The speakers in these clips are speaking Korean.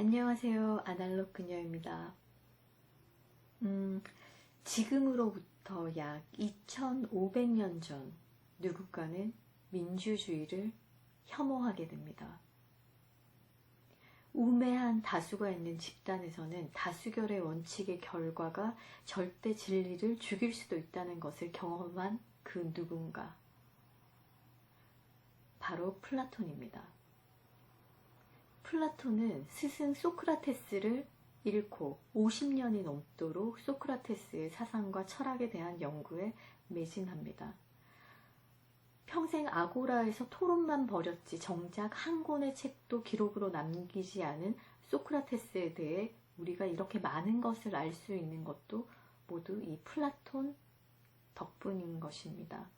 안녕하세요. 아날로그 그녀입니다. 지금으로부터 약 2500년 전 누군가는 민주주의를 혐오하게 됩니다. 우매한 다수가 있는 집단에서는 다수결의 원칙의 결과가 절대 진리를 죽일 수도 있다는 것을 경험한 그 누군가, 바로 플라톤입니다. 플라톤은 스승 소크라테스를 잃고 50년이 넘도록 소크라테스의 사상과 철학에 대한 연구에 매진합니다. 평생 아고라에서 토론만 벌였지 정작 한 권의 책도 기록으로 남기지 않은 소크라테스에 대해 우리가 이렇게 많은 것을 알 수 있는 것도 모두 이 플라톤 덕분인 것입니다.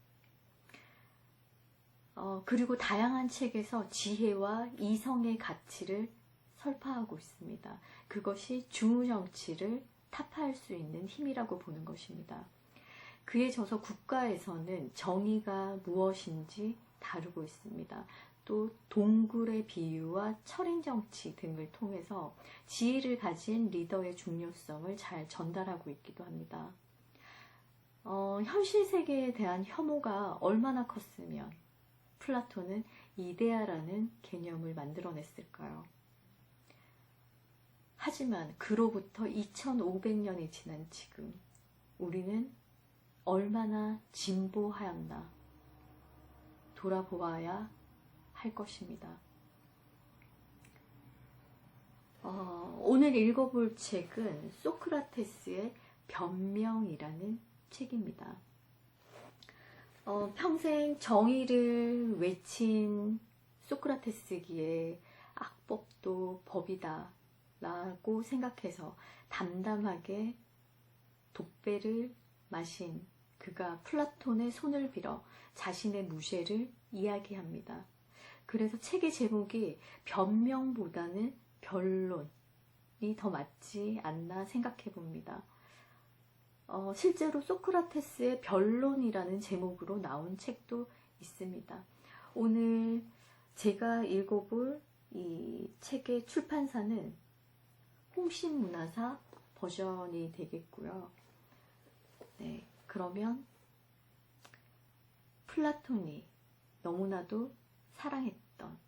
그리고 다양한 책에서 지혜와 이성의 가치를 설파하고 있습니다. 그것이 중우정치를 타파할 수 있는 힘이라고 보는 것입니다. 그에 져서 국가에서는 정의가 무엇인지 다루고 있습니다. 또 동굴의 비유와 철인정치 등을 통해서 지혜를 가진 리더의 중요성을 잘 전달하고 있기도 합니다. 현실 세계에 대한 혐오가 얼마나 컸으면 플라톤은 이데아라는 개념을 만들어냈을까요? 하지만 그로부터 2500년이 지난 지금 우리는 얼마나 진보하였나 돌아보아야 할 것입니다. 오늘 읽어볼 책은 소크라테스의 변명이라는 책입니다. 평생 정의를 외친 소크라테스기에 악법도 법이다 라고 생각해서 담담하게 독배를 마신 그가 플라톤의 손을 빌어 자신의 무죄를 이야기합니다. 그래서 책의 제목이 변명보다는 변론이 더 맞지 않나 생각해 봅니다. 실제로 소크라테스의 변론이라는 제목으로 나온 책도 있습니다. 오늘 제가 읽어볼 이 책의 출판사는 홍신문화사 버전이 되겠고요. 네, 그러면 플라톤이 너무나도 사랑했던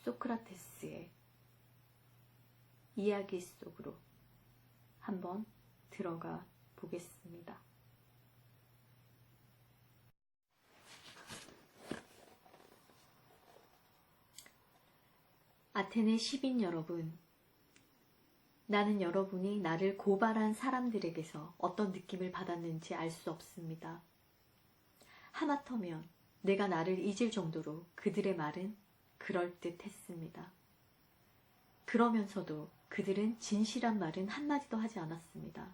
소크라테스의 이야기 속으로 한번 들어가 보겠습니다. 아테네 시민 여러분, 나는 여러분이 나를 고발한 사람들에게서 어떤 느낌을 받았는지 알 수 없습니다. 하마터면 내가 나를 잊을 정도로 그들의 말은 그럴듯했습니다. 그러면서도 그들은 진실한 말은 한마디도 하지 않았습니다.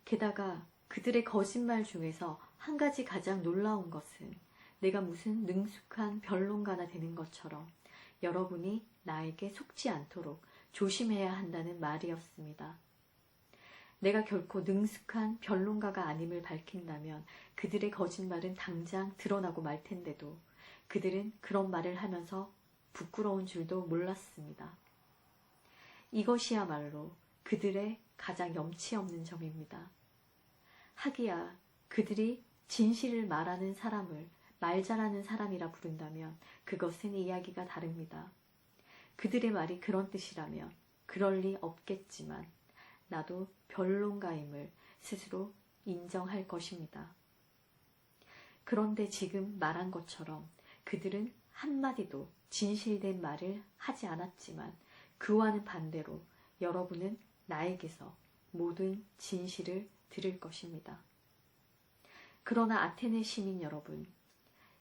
게다가 그들의 거짓말 중에서 한 가지 가장 놀라운 것은 내가 무슨 능숙한 변론가나 되는 것처럼 여러분이 나에게 속지 않도록 조심해야 한다는 말이었습니다. 내가 결코 능숙한 변론가가 아님을 밝힌다면 그들의 거짓말은 당장 드러나고 말 텐데도 그들은 그런 말을 하면서 부끄러운 줄도 몰랐습니다. 이것이야말로 그들의 가장 염치 없는 점입니다. 하기야 그들이 진실을 말하는 사람을 말 잘하는 사람이라 부른다면 그것은 이야기가 다릅니다. 그들의 말이 그런 뜻이라면 그럴 리 없겠지만 나도 변론가임을 스스로 인정할 것입니다. 그런데 지금 말한 것처럼 그들은 한마디도 진실된 말을 하지 않았지만 그와는 반대로 여러분은 나에게서 모든 진실을 들을 것입니다. 그러나 아테네 시민 여러분,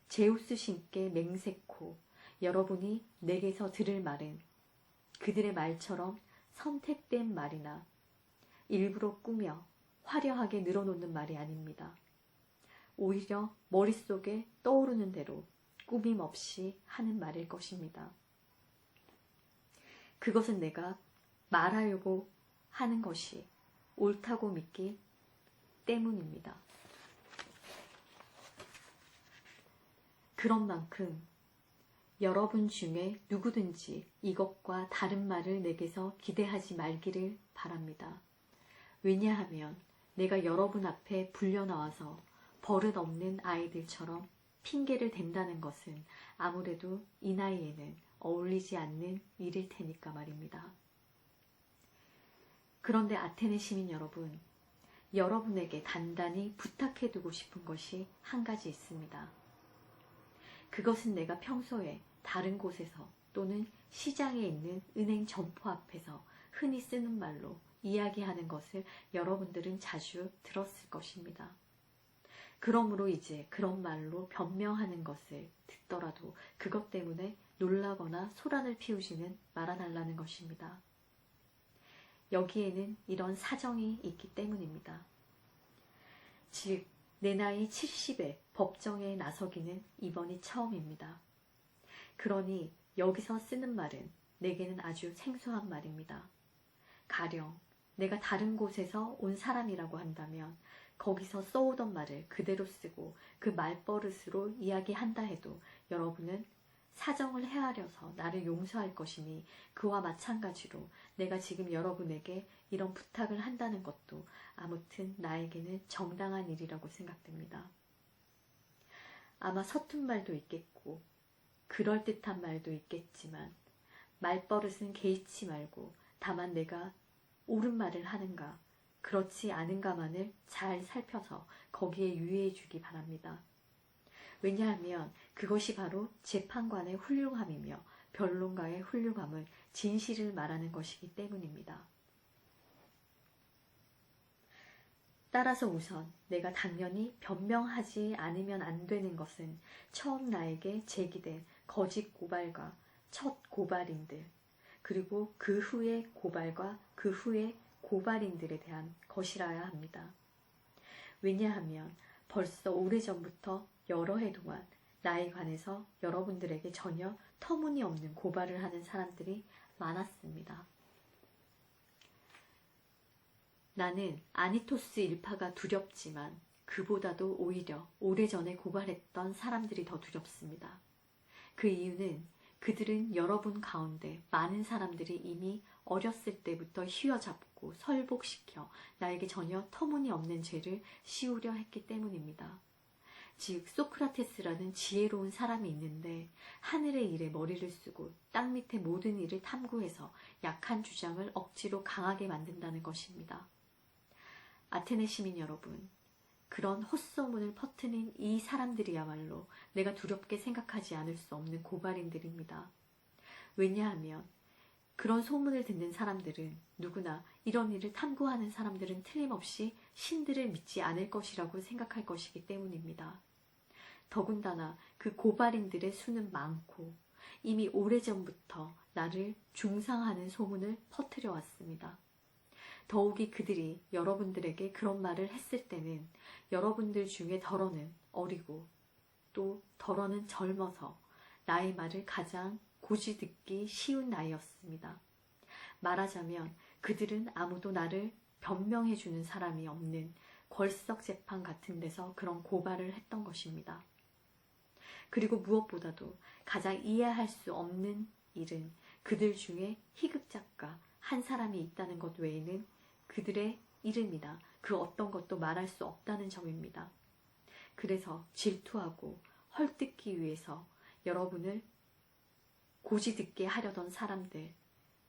제우스 신께 맹세코 여러분이 내게서 들을 말은 그들의 말처럼 선택된 말이나 일부러 꾸며 화려하게 늘어놓는 말이 아닙니다. 오히려 머릿속에 떠오르는 대로 꾸밈 없이 하는 말일 것입니다. 그것은 내가 말하려고 하는 것이 옳다고 믿기 때문입니다. 그런 만큼 여러분 중에 누구든지 이것과 다른 말을 내게서 기대하지 말기를 바랍니다. 왜냐하면 내가 여러분 앞에 불려나와서 버릇없는 아이들처럼 핑계를 댄다는 것은 아무래도 이 나이에는 어울리지 않는 일일 테니까 말입니다. 그런데 아테네 시민 여러분, 여러분에게 단단히 부탁해두고 싶은 것이 한 가지 있습니다. 그것은 내가 평소에 다른 곳에서 또는 시장에 있는 은행 점포 앞에서 흔히 쓰는 말로 이야기하는 것을 여러분들은 자주 들었을 것입니다. 그러므로 이제 그런 말로 변명하는 것을 듣더라도 그것 때문에 놀라거나 소란을 피우지는 말아달라는 것입니다. 여기에는 이런 사정이 있기 때문입니다. 즉, 내 나이 70에 법정에 나서기는 이번이 처음입니다. 그러니 여기서 쓰는 말은 내게는 아주 생소한 말입니다. 가령 내가 다른 곳에서 온 사람이라고 한다면 거기서 써오던 말을 그대로 쓰고 그 말버릇으로 이야기한다 해도 여러분은 사정을 헤아려서 나를 용서할 것이니 그와 마찬가지로 내가 지금 여러분에게 이런 부탁을 한다는 것도 아무튼 나에게는 정당한 일이라고 생각됩니다. 아마 서툰 말도 있겠고 그럴듯한 말도 있겠지만 말버릇은 개의치 말고 다만 내가 옳은 말을 하는가 그렇지 않은가만을 잘 살펴서 거기에 유의해 주기 바랍니다. 왜냐하면 그것이 바로 재판관의 훌륭함이며 변론가의 훌륭함은 진실을 말하는 것이기 때문입니다. 따라서 우선 내가 당연히 변명하지 않으면 안 되는 것은 처음 나에게 제기된 거짓 고발과 첫 고발인들, 그리고 그 후의 고발과 그 후의 고발인들에 대한 것이라야 합니다. 왜냐하면 벌써 오래전부터 여러 해 동안 나에 관해서 여러분들에게 전혀 터무니없는 고발을 하는 사람들이 많았습니다. 나는 아니토스 일파가 두렵지만 그보다도 오히려 오래전에 고발했던 사람들이 더 두렵습니다. 그 이유는 그들은 여러분 가운데 많은 사람들이 이미 어렸을 때부터 휘어잡고 설복시켜 나에게 전혀 터무니없는 죄를 씌우려 했기 때문입니다. 즉 소크라테스라는 지혜로운 사람이 있는데 하늘의 일에 머리를 쓰고 땅 밑의 모든 일을 탐구해서 약한 주장을 억지로 강하게 만든다는 것입니다. 아테네 시민 여러분, 그런 헛소문을 퍼트린 이 사람들이야말로 내가 두렵게 생각하지 않을 수 없는 고발인들입니다. 왜냐하면 그런 소문을 듣는 사람들은 누구나 이런 일을 탐구하는 사람들은 틀림없이 신들을 믿지 않을 것이라고 생각할 것이기 때문입니다. 더군다나 그 고발인들의 수는 많고 이미 오래전부터 나를 중상하는 소문을 퍼뜨려 왔습니다. 더욱이 그들이 여러분들에게 그런 말을 했을 때는 여러분들 중에 덜어는 어리고 또 덜어는 젊어서 나의 말을 가장 고지 듣기 쉬운 나이였습니다. 말하자면 그들은 아무도 나를 변명해주는 사람이 없는 궐석재판 같은 데서 그런 고발을 했던 것입니다. 그리고 무엇보다도 가장 이해할 수 없는 일은 그들 중에 희극작가 한 사람이 있다는 것 외에는 그들의 이름이나 그 어떤 것도 말할 수 없다는 점입니다. 그래서 질투하고 헐뜯기 위해서 여러분을 고지 듣게 하려던 사람들,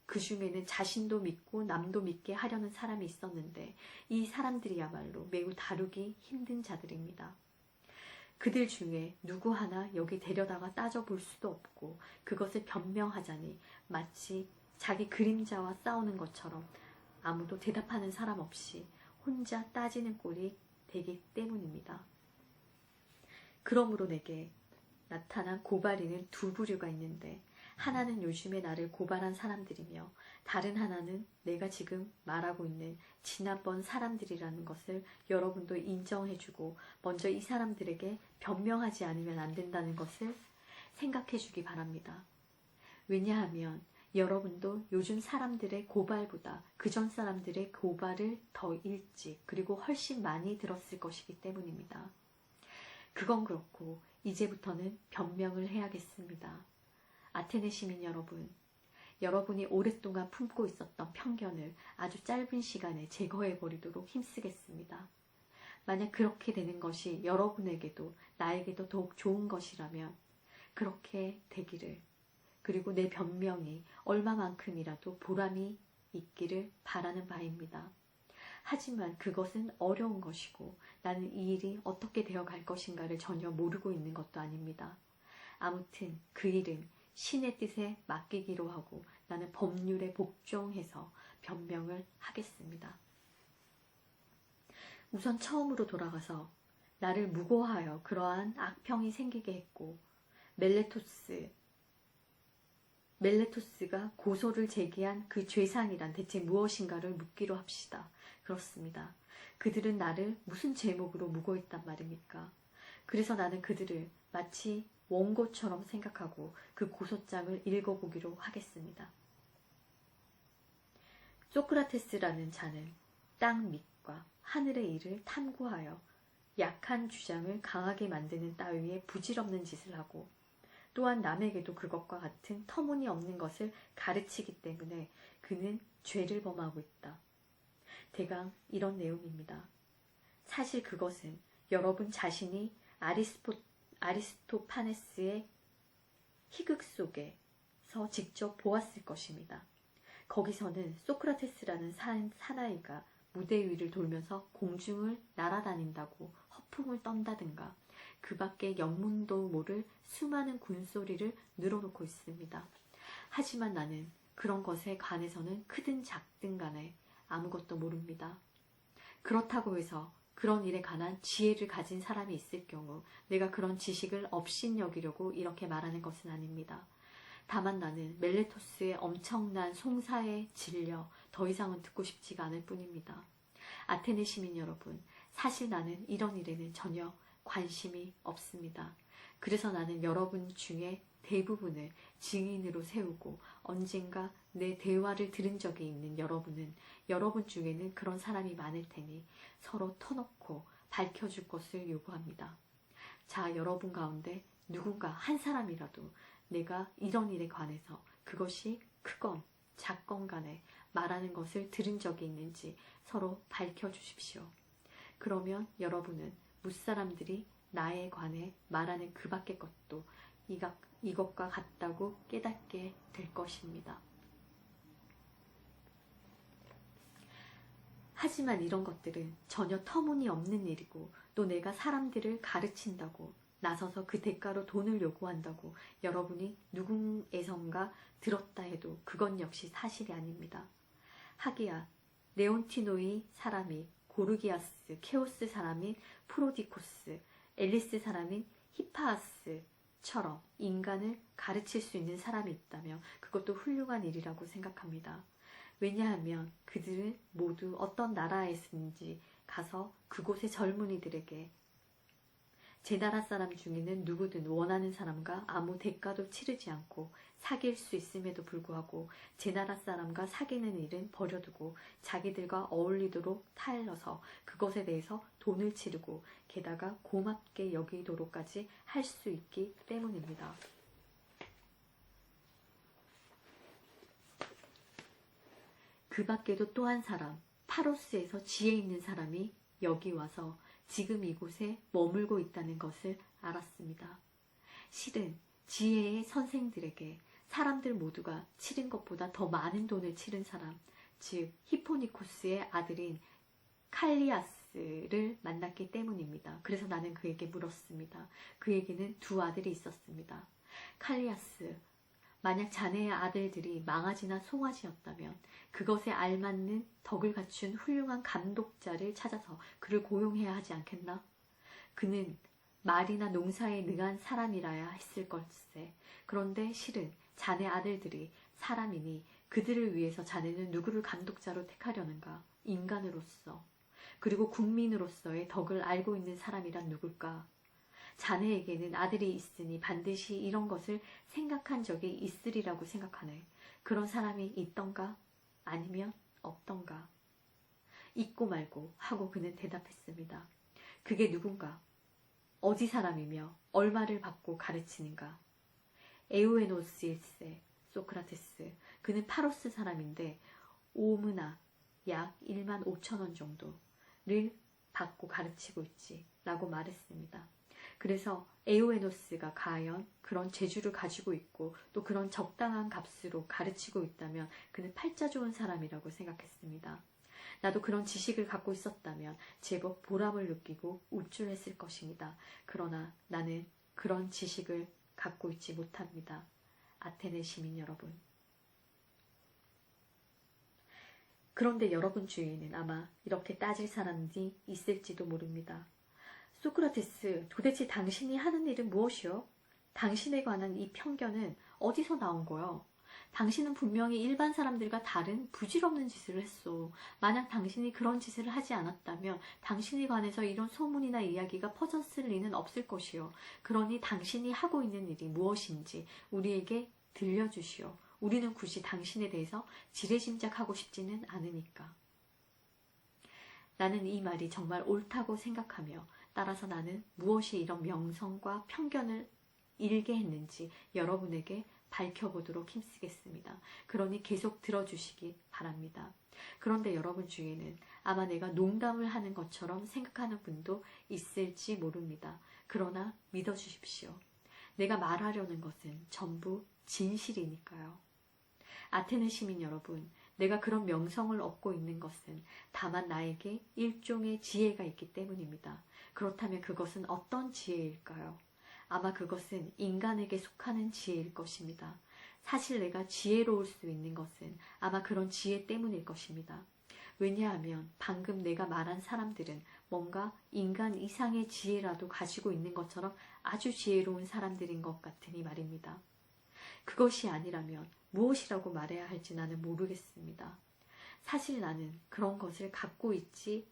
그 중에는 자신도 믿고 남도 믿게 하려는 사람이 있었는데 이 사람들이야말로 매우 다루기 힘든 자들입니다. 그들 중에 누구 하나 여기 데려다가 따져볼 수도 없고 그것을 변명하자니 마치 자기 그림자와 싸우는 것처럼 아무도 대답하는 사람 없이 혼자 따지는 꼴이 되기 때문입니다. 그러므로 내게 나타난 고발인은 두 부류가 있는데 하나는 요즘에 나를 고발한 사람들이며 다른 하나는 내가 지금 말하고 있는 지난번 사람들이라는 것을 여러분도 인정해주고 먼저 이 사람들에게 변명하지 않으면 안 된다는 것을 생각해주기 바랍니다. 왜냐하면 여러분도 요즘 사람들의 고발보다 그전 사람들의 고발을 더 일찍 그리고 훨씬 많이 들었을 것이기 때문입니다. 그건 그렇고 이제부터는 변명을 해야겠습니다. 아테네 시민 여러분, 여러분이 오랫동안 품고 있었던 편견을 아주 짧은 시간에 제거해버리도록 힘쓰겠습니다. 만약 그렇게 되는 것이 여러분에게도 나에게도 더욱 좋은 것이라면 그렇게 되기를, 그리고 내 변명이 얼마만큼이라도 보람이 있기를 바라는 바입니다. 하지만 그것은 어려운 것이고 나는 이 일이 어떻게 되어갈 것인가를 전혀 모르고 있는 것도 아닙니다. 아무튼 그 일은 신의 뜻에 맡기기로 하고 나는 법률에 복종해서 변명을 하겠습니다. 우선 처음으로 돌아가서 나를 무고하여 그러한 악평이 생기게 했고 멜레토스가 고소를 제기한 그 죄상이란 대체 무엇인가를 묻기로 합시다. 그렇습니다. 그들은 나를 무슨 제목으로 무고했단 말입니까? 그래서 나는 그들을 마치 원고처럼 생각하고 그 고소장을 읽어보기로 하겠습니다. 소크라테스라는 자는 땅 밑과 하늘의 일을 탐구하여 약한 주장을 강하게 만드는 따위의 부질없는 짓을 하고 또한 남에게도 그것과 같은 터무니없는 것을 가르치기 때문에 그는 죄를 범하고 있다. 대강 이런 내용입니다. 사실 그것은 여러분 자신이 아리스토파네스의 희극 속에서 직접 보았을 것입니다. 거기서는 소크라테스라는 사나이가 무대 위를 돌면서 공중을 날아다닌다고 허풍을 떤다든가 그 밖에 영문도 모를 수많은 군소리를 늘어놓고 있습니다. 하지만 나는 그런 것에 관해서는 크든 작든 간에 아무것도 모릅니다. 그렇다고 해서 그런 일에 관한 지혜를 가진 사람이 있을 경우 내가 그런 지식을 업신여기려고 이렇게 말하는 것은 아닙니다. 다만 나는 멜레토스의 엄청난 송사에 질려 더 이상은 듣고 싶지가 않을 뿐입니다. 아테네 시민 여러분, 사실 나는 이런 일에는 전혀 관심이 없습니다. 그래서 나는 여러분 중에 대부분을 증인으로 세우고 언젠가 내 대화를 들은 적이 있는 여러분은 여러분 중에는 그런 사람이 많을 테니 서로 터놓고 밝혀줄 것을 요구합니다. 자, 여러분 가운데 누군가 한 사람이라도 내가 이런 일에 관해서 그것이 크건 작건 간에 말하는 것을 들은 적이 있는지 서로 밝혀주십시오. 그러면 여러분은 무사람들이 나에 관해 말하는 그 밖의 것도 이것과 같다고 깨닫게 될 것입니다. 하지만 이런 것들은 전혀 터무니없는 일이고 또 내가 사람들을 가르친다고 나서서 그 대가로 돈을 요구한다고 여러분이 누구에선가 들었다 해도 그건 역시 사실이 아닙니다. 하기야 레온티노의 사람이 고르기아스, 케오스 사람인 프로디코스, 앨리스 사람인 히파아스처럼 인간을 가르칠 수 있는 사람이 있다면 그것도 훌륭한 일이라고 생각합니다. 왜냐하면 그들은 모두 어떤 나라에서든지 가서 그곳의 젊은이들에게 제 나라 사람 중에는 누구든 원하는 사람과 아무 대가도 치르지 않고 사귈 수 있음에도 불구하고 제 나라 사람과 사귀는 일은 버려두고 자기들과 어울리도록 타일러서 그것에 대해서 돈을 치르고 게다가 고맙게 여기도록까지 할 수 있기 때문입니다. 그 밖에도 또 한 사람, 파로스에서 지혜 있는 사람이 여기 와서 지금 이곳에 머물고 있다는 것을 알았습니다. 실은 지혜의 선생들에게 사람들 모두가 치른 것보다 더 많은 돈을 치른 사람, 즉 히포니코스의 아들인 칼리아스를 만났기 때문입니다. 그래서 나는 그에게 물었습니다. 그에게는 두 아들이 있었습니다. 칼리아스, 만약 자네의 아들들이 망아지나 송아지였다면 그것에 알맞는 덕을 갖춘 훌륭한 감독자를 찾아서 그를 고용해야 하지 않겠나? 그는 말이나 농사에 능한 사람이라야 했을 걸세. 그런데 실은 자네 아들들이 사람이니 그들을 위해서 자네는 누구를 감독자로 택하려는가? 인간으로서. 그리고 국민으로서의 덕을 알고 있는 사람이란 누굴까? 자네에게는 아들이 있으니 반드시 이런 것을 생각한 적이 있으리라고 생각하네. 그런 사람이 있던가? 아니면 없던가? 있고 말고 하고 그는 대답했습니다. 그게 누군가? 어디 사람이며 얼마를 받고 가르치는가? 에우에노스일세, 소크라테스. 그는 파로스 사람인데 오므나 약 1만 5천 원 정도를 받고 가르치고 있지 라고 말했습니다. 그래서 에우에노스가 과연 그런 재주를 가지고 있고 또 그런 적당한 값으로 가르치고 있다면 그는 팔자 좋은 사람이라고 생각했습니다. 나도 그런 지식을 갖고 있었다면 제법 보람을 느끼고 우쭐했을 것입니다. 그러나 나는 그런 지식을 갖고 있지 못합니다. 아테네 시민 여러분. 그런데 여러분 주위에는 아마 이렇게 따질 사람이 있을지도 모릅니다. 소크라테스, 도대체 당신이 하는 일은 무엇이요? 당신에 관한 이 편견은 어디서 나온 거요? 당신은 분명히 일반 사람들과 다른 부질없는 짓을 했어. 만약 당신이 그런 짓을 하지 않았다면 당신에 관해서 이런 소문이나 이야기가 퍼졌을 리는 없을 것이요. 그러니 당신이 하고 있는 일이 무엇인지 우리에게 들려주시오. 우리는 굳이 당신에 대해서 지레짐작하고 싶지는 않으니까. 나는 이 말이 정말 옳다고 생각하며 따라서 나는 무엇이 이런 명성과 편견을 일게 했는지 여러분에게 밝혀보도록 힘쓰겠습니다. 그러니 계속 들어주시기 바랍니다. 그런데 여러분 중에는 아마 내가 농담을 하는 것처럼 생각하는 분도 있을지 모릅니다. 그러나 믿어주십시오. 내가 말하려는 것은 전부 진실이니까요. 아테네 시민 여러분, 내가 그런 명성을 얻고 있는 것은 다만 나에게 일종의 지혜가 있기 때문입니다. 그렇다면 그것은 어떤 지혜일까요? 아마 그것은 인간에게 속하는 지혜일 것입니다. 사실 내가 지혜로울 수 있는 것은 아마 그런 지혜 때문일 것입니다. 왜냐하면 방금 내가 말한 사람들은 뭔가 인간 이상의 지혜라도 가지고 있는 것처럼 아주 지혜로운 사람들인 것 같으니 말입니다. 그것이 아니라면 무엇이라고 말해야 할지 나는 모르겠습니다. 사실 나는 그런 것을 갖고 있지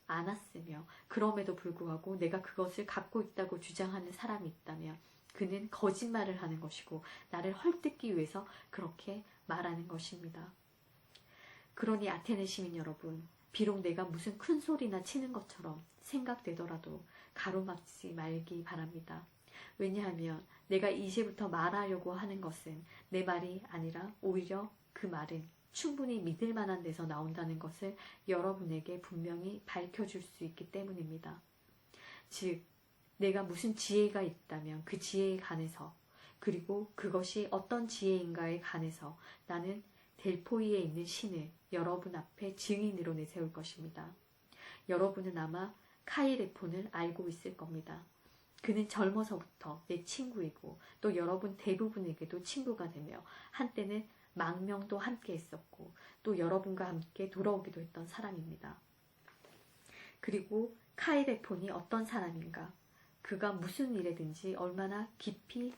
않았으며 그럼에도 불구하고 내가 그것을 갖고 있다고 주장하는 사람이 있다면 그는 거짓말을 하는 것이고 나를 헐뜯기 위해서 그렇게 말하는 것입니다. 그러니 아테네 시민 여러분, 비록 내가 무슨 큰 소리나 치는 것처럼 생각되더라도 가로막지 말기 바랍니다. 왜냐하면 내가 이제부터 말하려고 하는 것은 내 말이 아니라 오히려 그 말은 충분히 믿을 만한 데서 나온다는 것을 여러분에게 분명히 밝혀줄 수 있기 때문입니다. 즉, 내가 무슨 지혜가 있다면 그 지혜에 관해서 그리고 그것이 어떤 지혜인가에 관해서 나는 델포이에 있는 신을 여러분 앞에 증인으로 내세울 것입니다. 여러분은 아마 카이레폰을 알고 있을 겁니다. 그는 젊어서부터 내 친구이고 또 여러분 대부분에게도 친구가 되며 한때는 망명도 함께 했었고 또 여러분과 함께 돌아오기도 했던 사람입니다. 그리고 카이레폰이 어떤 사람인가, 그가 무슨 일에든지 얼마나 깊이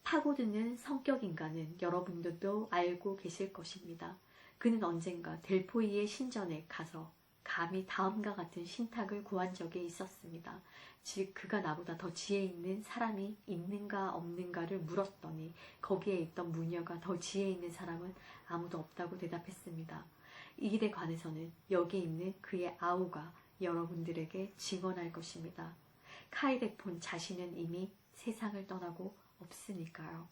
파고드는 성격인가는 여러분들도 알고 계실 것입니다. 그는 언젠가 델포이의 신전에 가서 감히 다음과 같은 신탁을 구한 적이 있었습니다. 즉 그가 나보다 더 지혜 있는 사람이 있는가 없는가를 물었더니 거기에 있던 무녀가 더 지혜 있는 사람은 아무도 없다고 대답했습니다. 이 일에 관해서는 여기 있는 그의 아우가 여러분들에게 증언할 것입니다. 카이레폰 자신은 이미 세상을 떠나고 없으니까요.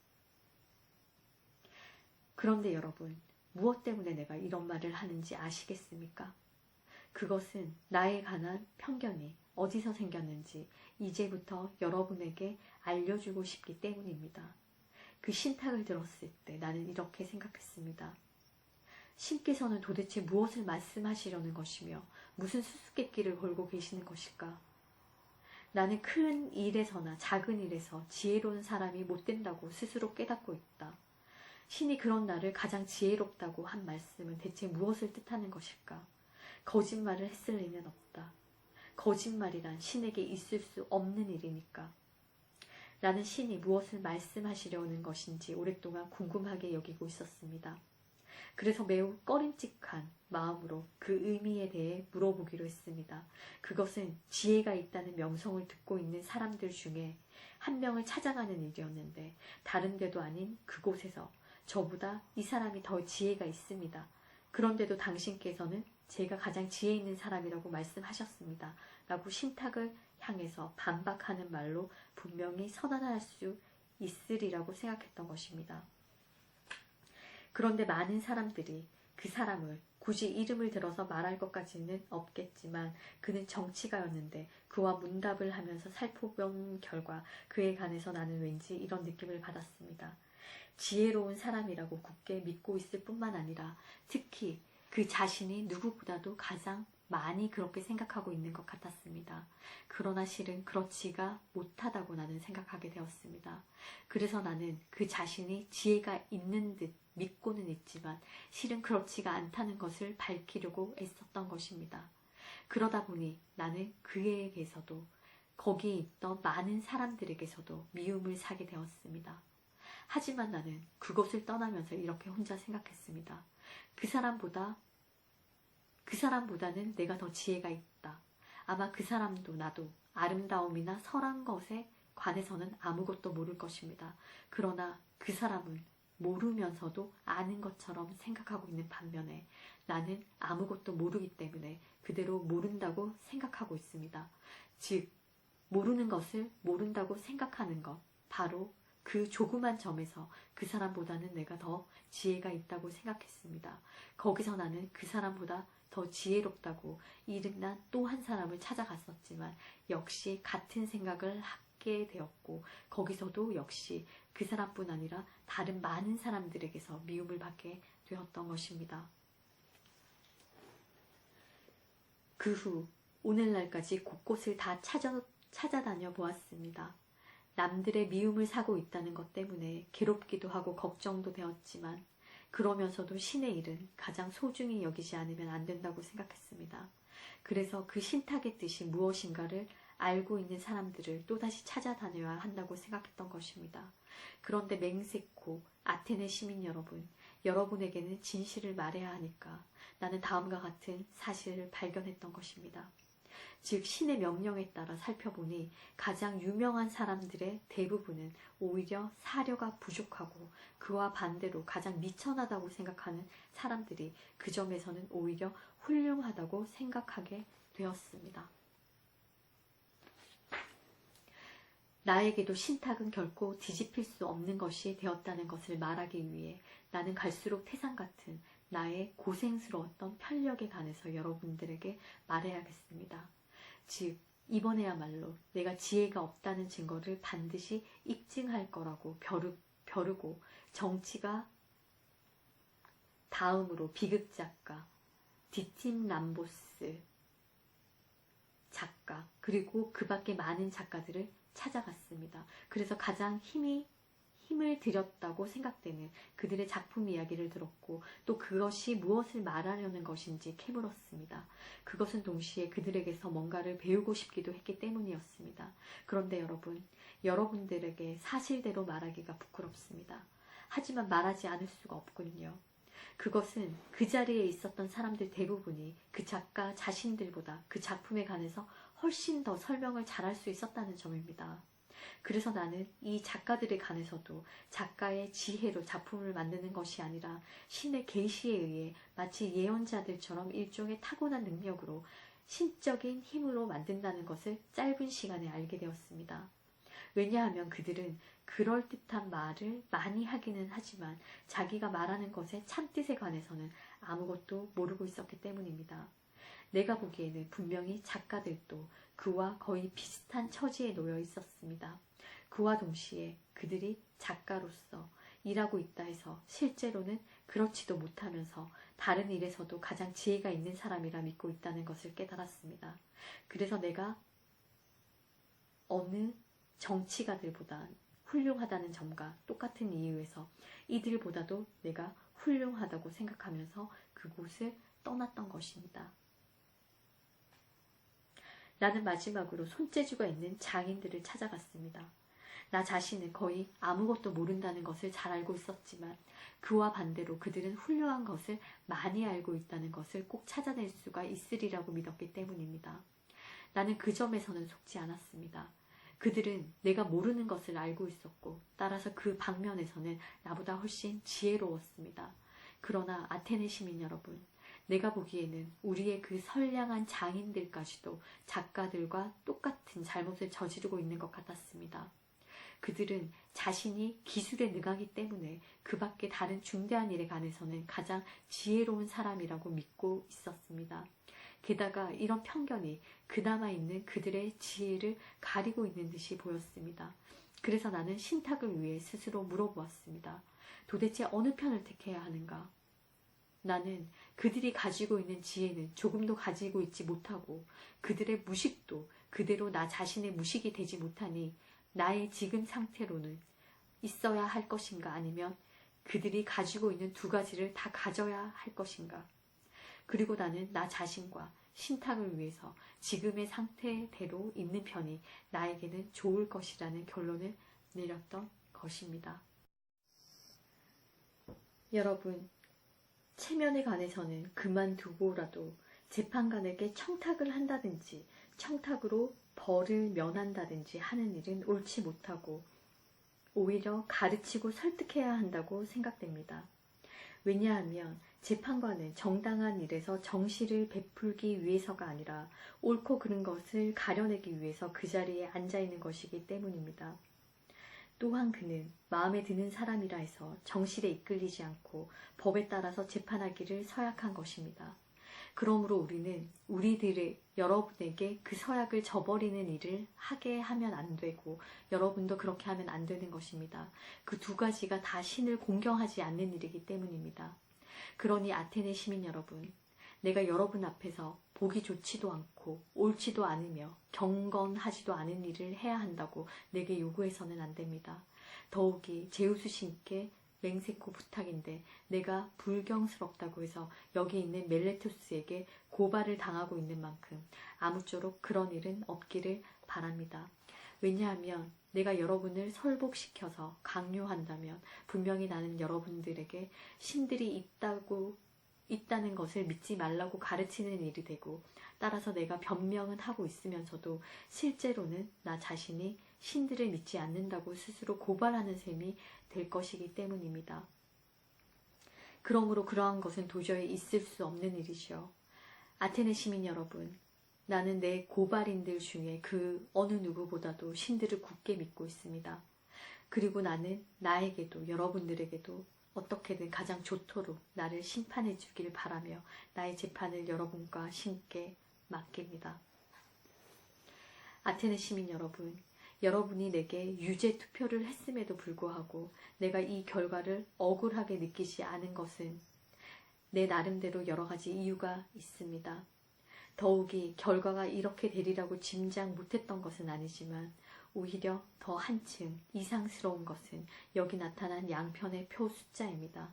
그런데 여러분, 무엇 때문에 내가 이런 말을 하는지 아시겠습니까? 그것은 나에 관한 편견이 어디서 생겼는지 이제부터 여러분에게 알려주고 싶기 때문입니다. 그 신탁을 들었을 때 나는 이렇게 생각했습니다. 신께서는 도대체 무엇을 말씀하시려는 것이며 무슨 수수께끼를 걸고 계시는 것일까? 나는 큰 일에서나 작은 일에서 지혜로운 사람이 못 된다고 스스로 깨닫고 있다. 신이 그런 나를 가장 지혜롭다고 한 말씀은 대체 무엇을 뜻하는 것일까? 거짓말을 했을 리는 없다. 거짓말이란 신에게 있을 수 없는 일이니까. 나는 신이 무엇을 말씀하시려는 것인지 오랫동안 궁금하게 여기고 있었습니다. 그래서 매우 꺼림칙한 마음으로 그 의미에 대해 물어보기로 했습니다. 그것은 지혜가 있다는 명성을 듣고 있는 사람들 중에 한 명을 찾아가는 일이었는데 다른 데도 아닌 그곳에서 저보다 이 사람이 더 지혜가 있습니다. 그런데도 당신께서는 제가 가장 지혜 있는 사람이라고 말씀하셨습니다. 라고 신탁을 향해서 반박하는 말로 분명히 선언할 수 있으리라고 생각했던 것입니다. 그런데 많은 사람들이 그 사람을 굳이 이름을 들어서 말할 것까지는 없겠지만 그는 정치가였는데 그와 문답을 하면서 살펴본 결과 그에 관해서 나는 왠지 이런 느낌을 받았습니다. 지혜로운 사람이라고 굳게 믿고 있을 뿐만 아니라 특히 그 자신이 누구보다도 가장 많이 그렇게 생각하고 있는 것 같았습니다. 그러나 실은 그렇지가 못하다고 나는 생각하게 되었습니다. 그래서 나는 그 자신이 지혜가 있는 듯 믿고는 있지만 실은 그렇지가 않다는 것을 밝히려고 애썼던 것입니다. 그러다 보니 나는 그에게서도 거기에 있던 많은 사람들에게서도 미움을 사게 되었습니다. 하지만 나는 그것을 떠나면서 이렇게 혼자 생각했습니다. 그 사람보다는 내가 더 지혜가 있다. 아마 그 사람도 나도 아름다움이나 선한 것에 관해서는 아무것도 모를 것입니다. 그러나 그 사람은 모르면서도 아는 것처럼 생각하고 있는 반면에 나는 아무것도 모르기 때문에 그대로 모른다고 생각하고 있습니다. 즉, 모르는 것을 모른다고 생각하는 것, 바로 그 조그만 점에서 그 사람보다는 내가 더 지혜가 있다고 생각했습니다. 거기서 나는 그 사람보다 더 지혜롭다고 이름난 또 한 사람을 찾아갔었지만 역시 같은 생각을 하게 되었고 거기서도 역시 그 사람뿐 아니라 다른 많은 사람들에게서 미움을 받게 되었던 것입니다. 그 후 오늘날까지 곳곳을 다 찾아다녀 보았습니다. 남들의 미움을 사고 있다는 것 때문에 괴롭기도 하고 걱정도 되었지만 그러면서도 신의 일은 가장 소중히 여기지 않으면 안 된다고 생각했습니다. 그래서 그 신탁의 뜻이 무엇인가를 알고 있는 사람들을 또다시 찾아다녀야 한다고 생각했던 것입니다. 그런데 맹세코 아테네 시민 여러분, 여러분에게는 진실을 말해야 하니까 나는 다음과 같은 사실을 발견했던 것입니다. 즉 신의 명령에 따라 살펴보니 가장 유명한 사람들의 대부분은 오히려 사려가 부족하고 그와 반대로 가장 미천하다고 생각하는 사람들이 그 점에서는 오히려 훌륭하다고 생각하게 되었습니다. 나에게도 신탁은 결코 뒤집힐 수 없는 것이 되었다는 것을 말하기 위해 나는 갈수록 태산 같은 나의 고생스러웠던 편력에 관해서 여러분들에게 말해야겠습니다. 즉 이번에야말로 내가 지혜가 없다는 증거를 반드시 입증할 거라고 벼르고 정치가 다음으로 비극작가, 디팀 람보스 작가 그리고 그 밖에 많은 작가들을 찾아갔습니다. 그래서 가장 힘을 들였다고 생각되는 그들의 작품 이야기를 들었고 또 그것이 무엇을 말하려는 것인지 캐물었습니다. 그것은 동시에 그들에게서 뭔가를 배우고 싶기도 했기 때문이었습니다. 그런데 여러분들에게 사실대로 말하기가 부끄럽습니다. 하지만 말하지 않을 수가 없군요. 그것은 그 자리에 있었던 사람들 대부분이 그 작가 자신들보다 그 작품에 관해서 훨씬 더 설명을 잘할 수 있었다는 점입니다. 그래서 나는 이 작가들에 관해서도 작가의 지혜로 작품을 만드는 것이 아니라 신의 계시에 의해 마치 예언자들처럼 일종의 타고난 능력으로 신적인 힘으로 만든다는 것을 짧은 시간에 알게 되었습니다. 왜냐하면 그들은 그럴듯한 말을 많이 하기는 하지만 자기가 말하는 것의 참뜻에 관해서는 아무것도 모르고 있었기 때문입니다. 내가 보기에는 분명히 작가들도 그와 거의 비슷한 처지에 놓여 있었습니다. 그와 동시에 그들이 작가로서 일하고 있다 해서 실제로는 그렇지도 못하면서 다른 일에서도 가장 지혜가 있는 사람이라 믿고 있다는 것을 깨달았습니다. 그래서 내가 어느 정치가들보다 훌륭하다는 점과 똑같은 이유에서 이들보다도 내가 훌륭하다고 생각하면서 그곳을 떠났던 것입니다. 나는 마지막으로 손재주가 있는 장인들을 찾아갔습니다. 나 자신은 거의 아무것도 모른다는 것을 잘 알고 있었지만 그와 반대로 그들은 훌륭한 것을 많이 알고 있다는 것을 꼭 찾아낼 수가 있으리라고 믿었기 때문입니다. 나는 그 점에서는 속지 않았습니다. 그들은 내가 모르는 것을 알고 있었고 따라서 그 방면에서는 나보다 훨씬 지혜로웠습니다. 그러나 아테네 시민 여러분, 내가 보기에는 우리의 그 선량한 장인들까지도 작가들과 똑같은 잘못을 저지르고 있는 것 같았습니다. 그들은 자신이 기술에 능하기 때문에 그 밖에 다른 중대한 일에 관해서는 가장 지혜로운 사람이라고 믿고 있었습니다. 게다가 이런 편견이 그나마 있는 그들의 지혜를 가리고 있는 듯이 보였습니다. 그래서 나는 신탁을 위해 스스로 물어보았습니다. 도대체 어느 편을 택해야 하는가? 나는 그들이 가지고 있는 지혜는 조금도 가지고 있지 못하고 그들의 무식도 그대로 나 자신의 무식이 되지 못하니 나의 지금 상태로는 있어야 할 것인가 아니면 그들이 가지고 있는 두 가지를 다 가져야 할 것인가. 그리고 나는 나 자신과 신탁을 위해서 지금의 상태대로 있는 편이 나에게는 좋을 것이라는 결론을 내렸던 것입니다. 여러분, 체면에 관해서는 그만두고라도 재판관에게 청탁을 한다든지 청탁으로 벌을 면한다든지 하는 일은 옳지 못하고 오히려 가르치고 설득해야 한다고 생각됩니다. 왜냐하면 재판관은 정당한 일에서 정실을 베풀기 위해서가 아니라 옳고 그른 것을 가려내기 위해서 그 자리에 앉아있는 것이기 때문입니다. 또한 그는 마음에 드는 사람이라 해서 정실에 이끌리지 않고 법에 따라서 재판하기를 서약한 것입니다. 그러므로 우리는 여러분에게 그 서약을 저버리는 일을 하게 하면 안 되고 여러분도 그렇게 하면 안 되는 것입니다. 그 두 가지가 다 신을 공경하지 않는 일이기 때문입니다. 그러니 아테네 시민 여러분, 내가 여러분 앞에서 보기 좋지도 않고 옳지도 않으며 경건하지도 않은 일을 해야 한다고 내게 요구해서는 안 됩니다. 더욱이 제우스 신께 맹세코 부탁인데 내가 불경스럽다고 해서 여기 있는 멜레토스에게 고발을 당하고 있는 만큼 아무쪼록 그런 일은 없기를 바랍니다. 왜냐하면 내가 여러분을 설복시켜서 강요한다면 분명히 나는 여러분들에게 신들이 있다는 것을 믿지 말라고 가르치는 일이 되고 따라서 내가 변명은 하고 있으면서도 실제로는 나 자신이 신들을 믿지 않는다고 스스로 고발하는 셈이 될 것이기 때문입니다. 그러므로 그러한 것은 도저히 있을 수 없는 일이죠. 아테네 시민 여러분, 나는 내 고발인들 중에 그 어느 누구보다도 신들을 굳게 믿고 있습니다. 그리고 나는 나에게도 여러분들에게도 어떻게든 가장 좋도록 나를 심판해 주길 바라며 나의 재판을 여러분과 신께 맡깁니다. 아테네 시민 여러분, 여러분이 내게 유죄 투표를 했음에도 불구하고 내가 이 결과를 억울하게 느끼지 않은 것은 내 나름대로 여러 가지 이유가 있습니다. 더욱이 결과가 이렇게 되리라고 짐작 못했던 것은 아니지만 오히려 더 한층 이상스러운 것은 여기 나타난 양편의 표 숫자입니다.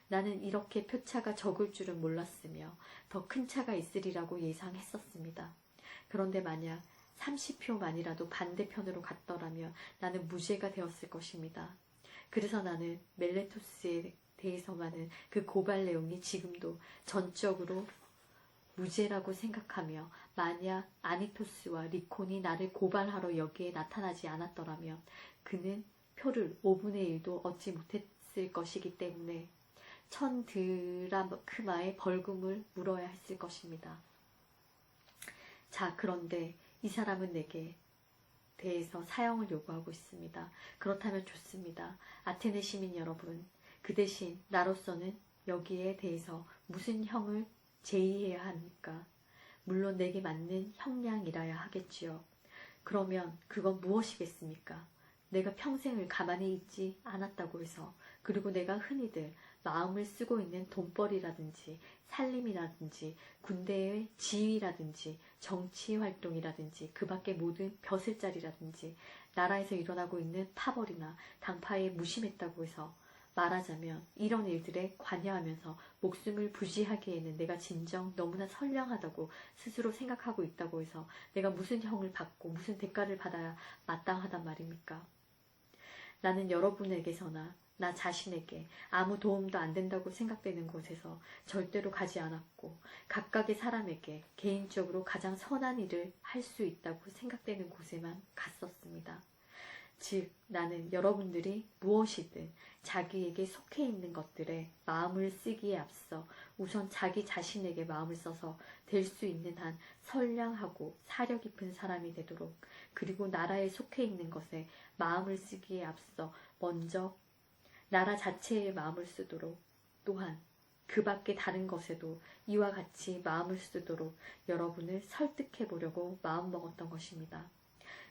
나는 이렇게 표차가 적을 줄은 몰랐으며 더 큰 차가 있으리라고 예상했었습니다. 그런데 만약 30표만이라도 반대편으로 갔더라면 나는 무죄가 되었을 것입니다. 그래서 나는 멜레토스에 대해서만은 그 고발 내용이 지금도 전적으로 무죄라고 생각하며 만약 아니토스와 리콘이 나를 고발하러 여기에 나타나지 않았더라면 그는 표를 5분의 1도 얻지 못했을 것이기 때문에 1000드라크마의 벌금을 물어야 했을 것입니다. 자, 그런데 이 사람은 내게 대해서 사형을 요구하고 있습니다. 그렇다면 좋습니다. 아테네 시민 여러분, 그 대신 나로서는 여기에 대해서 무슨 형을 제의해야 합니까? 물론 내게 맞는 형량이라야 하겠지요. 그러면 그건 무엇이겠습니까? 내가 평생을 가만히 있지 않았다고 해서 그리고 내가 흔히들 마음을 쓰고 있는 돈벌이라든지 살림이라든지 군대의 지휘라든지 정치활동이라든지 그 밖의 모든 벼슬자리라든지 나라에서 일어나고 있는 파벌이나 당파에 무심했다고 해서 말하자면 이런 일들에 관여하면서 목숨을 부지하기에는 내가 진정 너무나 선량하다고 스스로 생각하고 있다고 해서 내가 무슨 형을 받고 무슨 대가를 받아야 마땅하단 말입니까? 나는 여러분에게서나 나 자신에게 아무 도움도 안 된다고 생각되는 곳에서 절대로 가지 않았고 각각의 사람에게 개인적으로 가장 선한 일을 할 수 있다고 생각되는 곳에만 갔었습니다. 즉 나는 여러분들이 무엇이든 자기에게 속해 있는 것들에 마음을 쓰기에 앞서 우선 자기 자신에게 마음을 써서 될 수 있는 한 선량하고 사려 깊은 사람이 되도록, 그리고 나라에 속해 있는 것에 마음을 쓰기에 앞서 먼저 나라 자체에 마음을 쓰도록, 또한 그 밖에 다른 것에도 이와 같이 마음을 쓰도록 여러분을 설득해 보려고 마음먹었던 것입니다.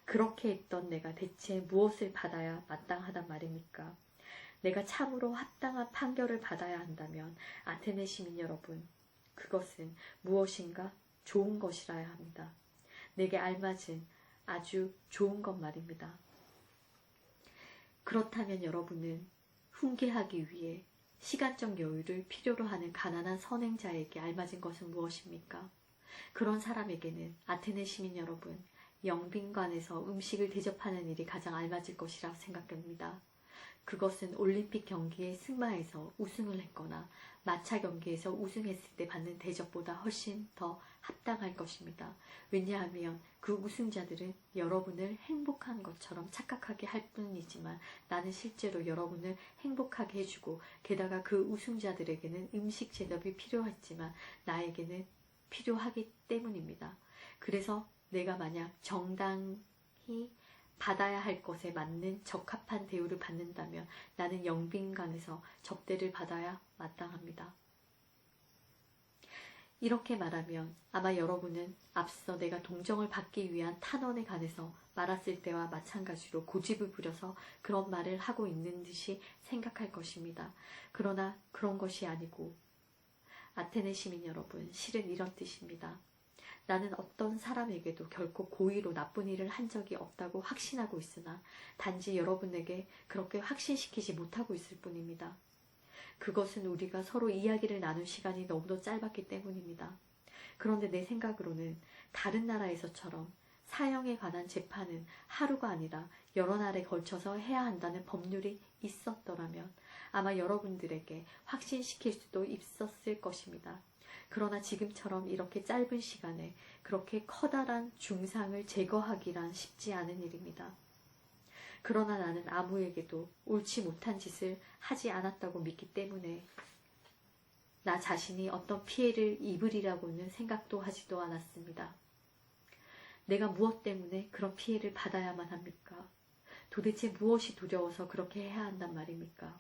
그렇게 했던 내가 대체 무엇을 받아야 마땅하단 말입니까? 내가 참으로 합당한 판결을 받아야 한다면 아테네 시민 여러분, 그것은 무엇인가 좋은 것이라야 합니다. 내게 알맞은 아주 좋은 것 말입니다. 그렇다면 여러분은 훈계하기 위해 시간적 여유를 필요로 하는 가난한 선행자에게 알맞은 것은 무엇입니까? 그런 사람에게는 아테네 시민 여러분, 영빈관에서 음식을 대접하는 일이 가장 알맞을 것이라 생각됩니다. 그것은 올림픽 경기의 승마에서 우승을 했거나 마차 경기에서 우승했을 때 받는 대접보다 훨씬 더 합당할 것입니다. 왜냐하면 그 우승자들은 여러분을 행복한 것처럼 착각하게 할 뿐이지만 나는 실제로 여러분을 행복하게 해주고, 게다가 그 우승자들에게는 음식 제접이 필요했지만 나에게는 필요하기 때문입니다. 그래서 내가 만약 정당히 받아야 할 것에 맞는 적합한 대우를 받는다면 나는 영빈관에서 접대를 받아야 마땅합니다. 이렇게 말하면 아마 여러분은 앞서 내가 동정을 받기 위한 탄원에 관해서 말았을 때와 마찬가지로 고집을 부려서 그런 말을 하고 있는 듯이 생각할 것입니다. 그러나 그런 것이 아니고, 아테네 시민 여러분, 실은 이런 뜻입니다. 나는 어떤 사람에게도 결코 고의로 나쁜 일을 한 적이 없다고 확신하고 있으나 단지 여러분에게 그렇게 확신시키지 못하고 있을 뿐입니다. 그것은 우리가 서로 이야기를 나눌 시간이 너무도 짧았기 때문입니다. 그런데 내 생각으로는 다른 나라에서처럼 사형에 관한 재판은 하루가 아니라 여러 날에 걸쳐서 해야 한다는 법률이 있었더라면 아마 여러분들에게 확신시킬 수도 있었을 것입니다. 그러나 지금처럼 이렇게 짧은 시간에 그렇게 커다란 중상을 제거하기란 쉽지 않은 일입니다. 그러나 나는 아무에게도 옳지 못한 짓을 하지 않았다고 믿기 때문에 나 자신이 어떤 피해를 입으리라고는 생각도 하지도 않았습니다. 내가 무엇 때문에 그런 피해를 받아야만 합니까? 도대체 무엇이 두려워서 그렇게 해야 한단 말입니까?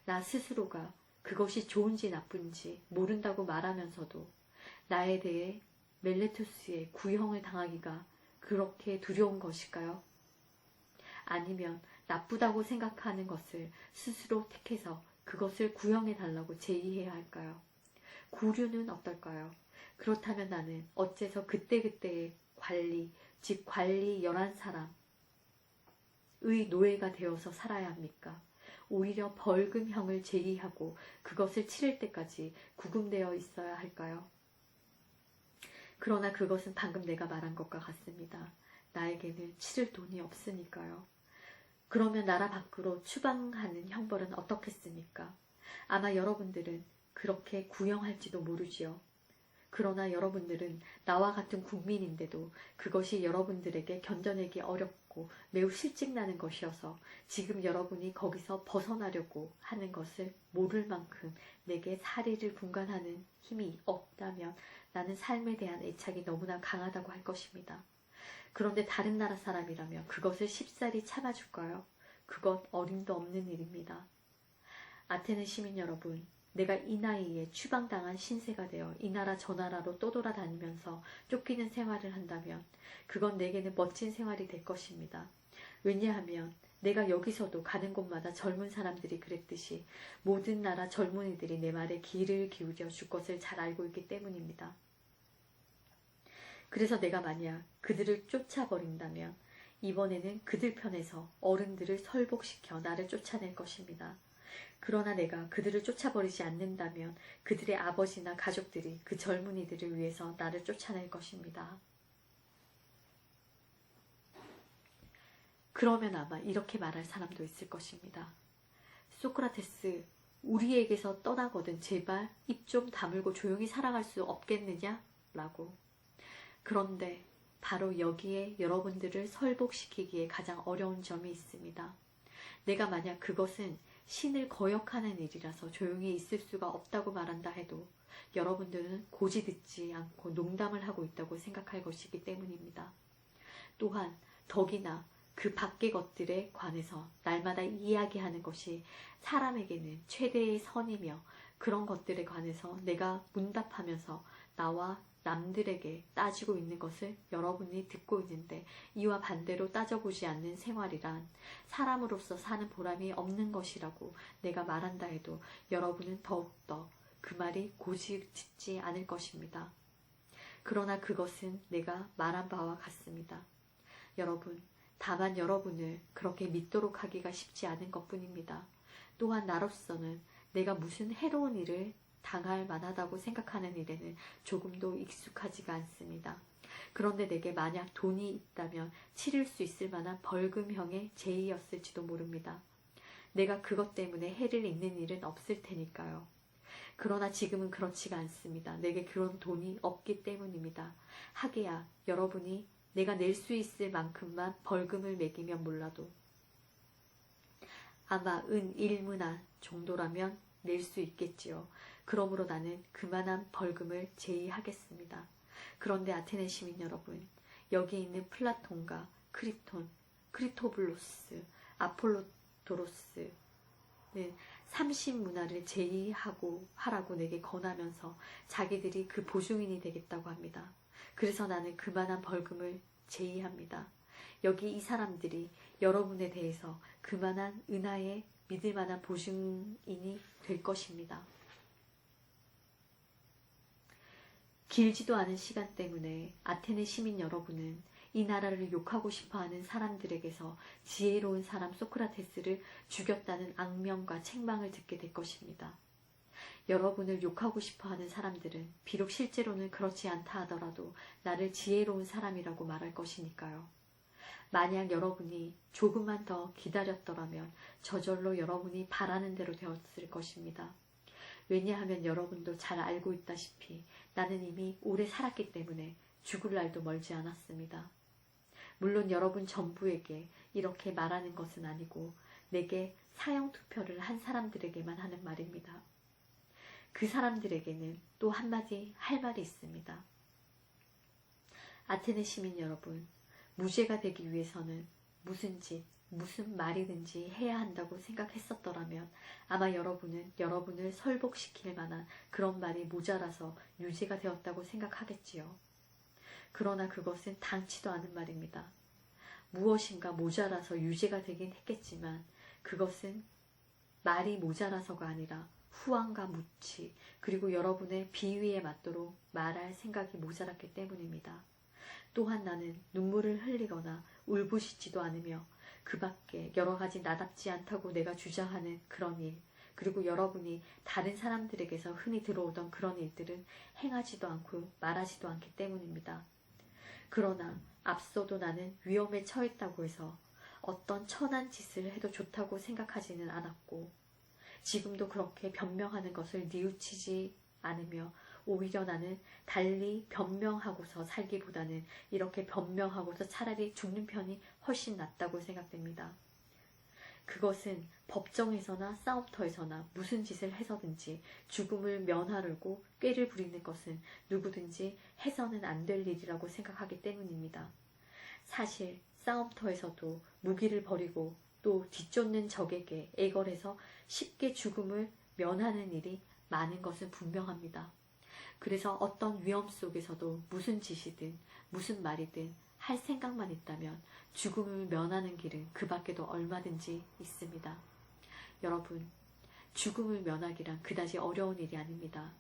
나 스스로가 그것이 좋은지 나쁜지 모른다고 말하면서도 나에 대해 멜레투스의 구형을 당하기가 그렇게 두려운 것일까요? 아니면 나쁘다고 생각하는 것을 스스로 택해서 그것을 구형해달라고 제의해야 할까요? 구류는 어떨까요? 그렇다면 나는 어째서 그때그때의 관리, 즉 관리 11사람의 노예가 되어서 살아야 합니까? 오히려 벌금형을 제의하고 그것을 치를 때까지 구금되어 있어야 할까요? 그러나 그것은 방금 내가 말한 것과 같습니다. 나에게는 치를 돈이 없으니까요. 그러면 나라 밖으로 추방하는 형벌은 어떻겠습니까? 아마 여러분들은 그렇게 구형할지도 모르지요. 그러나 여러분들은 나와 같은 국민인데도 그것이 여러분들에게 견뎌내기 어렵고 매우 실직나는 것이어서 지금 여러분이 거기서 벗어나려고 하는 것을 모를 만큼 내게 사리를 분간하는 힘이 없다면 나는 삶에 대한 애착이 너무나 강하다고 할 것입니다. 그런데 다른 나라 사람이라면 그것을 쉽사리 참아줄까요? 그것 어림도 없는 일입니다. 아테네 시민 여러분, 내가 이 나이에 추방당한 신세가 되어 이 나라 저 나라로 떠돌아다니면서 쫓기는 생활을 한다면 그건 내게는 멋진 생활이 될 것입니다. 왜냐하면 내가 여기서도 가는 곳마다 젊은 사람들이 그랬듯이 모든 나라 젊은이들이 내 말에 귀를 기울여 줄 것을 잘 알고 있기 때문입니다. 그래서 내가 만약 그들을 쫓아버린다면 이번에는 그들 편에서 어른들을 설복시켜 나를 쫓아낼 것입니다. 그러나 내가 그들을 쫓아버리지 않는다면 그들의 아버지나 가족들이 그 젊은이들을 위해서 나를 쫓아낼 것입니다. 그러면 아마 이렇게 말할 사람도 있을 것입니다. 소크라테스, 우리에게서 떠나거든 제발 입 좀 다물고 조용히 살아갈 수 없겠느냐? 라고. 그런데 바로 여기에 여러분들을 설복시키기에 가장 어려운 점이 있습니다. 내가 만약 그것은 신을 거역하는 일이라서 조용히 있을 수가 없다고 말한다 해도 여러분들은 고지 듣지 않고 농담을 하고 있다고 생각할 것이기 때문입니다. 또한 덕이나 그 밖의 것들에 관해서 날마다 이야기하는 것이 사람에게는 최대의 선이며 그런 것들에 관해서 내가 문답하면서 나와 남들에게 따지고 있는 것을 여러분이 듣고 있는데 이와 반대로 따져보지 않는 생활이란 사람으로서 사는 보람이 없는 것이라고 내가 말한다 해도 여러분은 더욱더 그 말이 고집짓지 않을 것입니다. 그러나 그것은 내가 말한 바와 같습니다. 여러분, 다만 여러분을 그렇게 믿도록 하기가 쉽지 않은 것뿐입니다. 또한 나로서는 내가 무슨 해로운 일을 당할 만하다고 생각하는 일에는 조금도 익숙하지가 않습니다. 그런데 내게 만약 돈이 있다면 치를 수 있을 만한 벌금형의 죄이었을지도 모릅니다. 내가 그것 때문에 해를 입는 일은 없을 테니까요. 그러나 지금은 그렇지가 않습니다. 내게 그런 돈이 없기 때문입니다. 하게야 여러분이 내가 낼 수 있을 만큼만 벌금을 매기면 몰라도 아마 은 1문안 정도라면 낼 수 있겠지요. 그러므로 나는 그만한 벌금을 제의하겠습니다. 그런데 아테네 시민 여러분, 여기 있는 플라톤과 크리톤, 크리토블로스, 아폴로도로스는 30문화를 제의하고 하라고 내게 권하면서 자기들이 그 보증인이 되겠다고 합니다. 그래서 나는 그만한 벌금을 제의합니다. 여기 이 사람들이 여러분에 대해서 그만한 은하에 믿을 만한 보증인이 될 것입니다. 길지도 않은 시간 때문에 아테네 시민 여러분은 이 나라를 욕하고 싶어하는 사람들에게서 지혜로운 사람 소크라테스를 죽였다는 악명과 책망을 듣게 될 것입니다. 여러분을 욕하고 싶어하는 사람들은 비록 실제로는 그렇지 않다 하더라도 나를 지혜로운 사람이라고 말할 것이니까요. 만약 여러분이 조금만 더 기다렸더라면 저절로 여러분이 바라는 대로 되었을 것입니다. 왜냐하면 여러분도 잘 알고 있다시피 나는 이미 오래 살았기 때문에 죽을 날도 멀지 않았습니다. 물론 여러분 전부에게 이렇게 말하는 것은 아니고 내게 사형투표를 한 사람들에게만 하는 말입니다. 그 사람들에게는 또 한마디 할 말이 있습니다. 아테네 시민 여러분, 무죄가 되기 위해서는 무슨 짓, 무슨 말이든지 해야 한다고 생각했었더라면 아마 여러분은 여러분을 설복시킬 만한 그런 말이 모자라서 유죄가 되었다고 생각하겠지요. 그러나 그것은 당치도 않은 말입니다. 무엇인가 모자라서 유죄가 되긴 했겠지만 그것은 말이 모자라서가 아니라 후왕과 무치 그리고 여러분의 비위에 맞도록 말할 생각이 모자랐기 때문입니다. 또한 나는 눈물을 흘리거나 울부짖지도 않으며 그 밖에 여러 가지 나답지 않다고 내가 주장하는 그런 일 그리고 여러분이 다른 사람들에게서 흔히 들어오던 그런 일들은 행하지도 않고 말하지도 않기 때문입니다. 그러나 앞서도 나는 위험에 처했다고 해서 어떤 천한 짓을 해도 좋다고 생각하지는 않았고 지금도 그렇게 변명하는 것을 뉘우치지 않으며 오히려 나는 달리 변명하고서 살기보다는 이렇게 변명하고서 차라리 죽는 편이 훨씬 낫다고 생각됩니다. 그것은 법정에서나 싸움터에서나 무슨 짓을 해서든지 죽음을 면하려고 꾀를 부리는 것은 누구든지 해서는 안 될 일이라고 생각하기 때문입니다. 사실 싸움터에서도 무기를 버리고 또 뒤쫓는 적에게 애걸해서 쉽게 죽음을 면하는 일이 많은 것은 분명합니다. 그래서 어떤 위험 속에서도 무슨 짓이든 무슨 말이든 할 생각만 있다면 죽음을 면하는 길은 그 밖에도 얼마든지 있습니다. 여러분, 죽음을 면하기란 그다지 어려운 일이 아닙니다.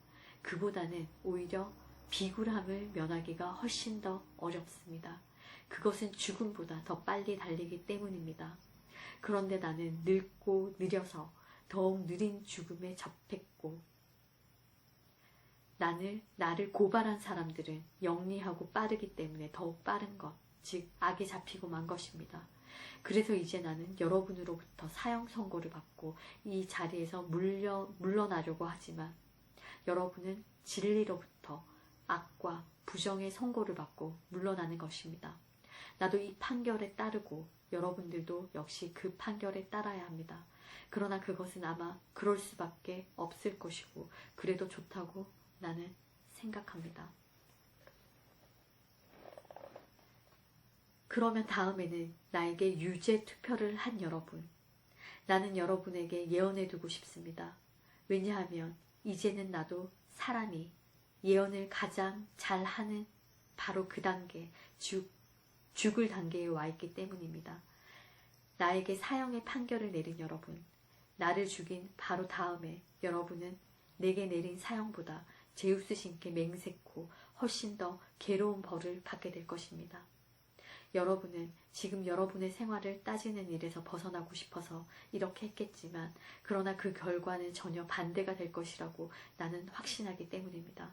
그보다는 오히려 비굴함을 면하기가 훨씬 더 어렵습니다. 그것은 죽음보다 더 빨리 달리기 때문입니다. 그런데 나는 늙고 느려서 더욱 느린 죽음에 접했고 나를 고발한 사람들은 영리하고 빠르기 때문에 더욱 빠른 것, 즉 악에 잡히고 만 것입니다. 그래서 이제 나는 여러분으로부터 사형 선고를 받고 이 자리에서 물러나려고 하지만 여러분은 진리로부터 악과 부정의 선고를 받고 물러나는 것입니다. 나도 이 판결에 따르고 여러분들도 역시 그 판결에 따라야 합니다. 그러나 그것은 아마 그럴 수밖에 없을 것이고 그래도 좋다고 나는 생각합니다. 그러면 다음에는 나에게 유죄 투표를 한 여러분, 나는 여러분에게 예언해두고 싶습니다. 왜냐하면 이제는 나도 사람이 예언을 가장 잘하는 바로 그 단계, 죽을 단계에 와 있기 때문입니다. 나에게 사형의 판결을 내린 여러분, 나를 죽인 바로 다음에 여러분은 내게 내린 사형보다 제우스 신께 맹세코 훨씬 더 괴로운 벌을 받게 될 것입니다. 여러분은 지금 여러분의 생활을 따지는 일에서 벗어나고 싶어서 이렇게 했겠지만 그러나 그 결과는 전혀 반대가 될 것이라고 나는 확신하기 때문입니다.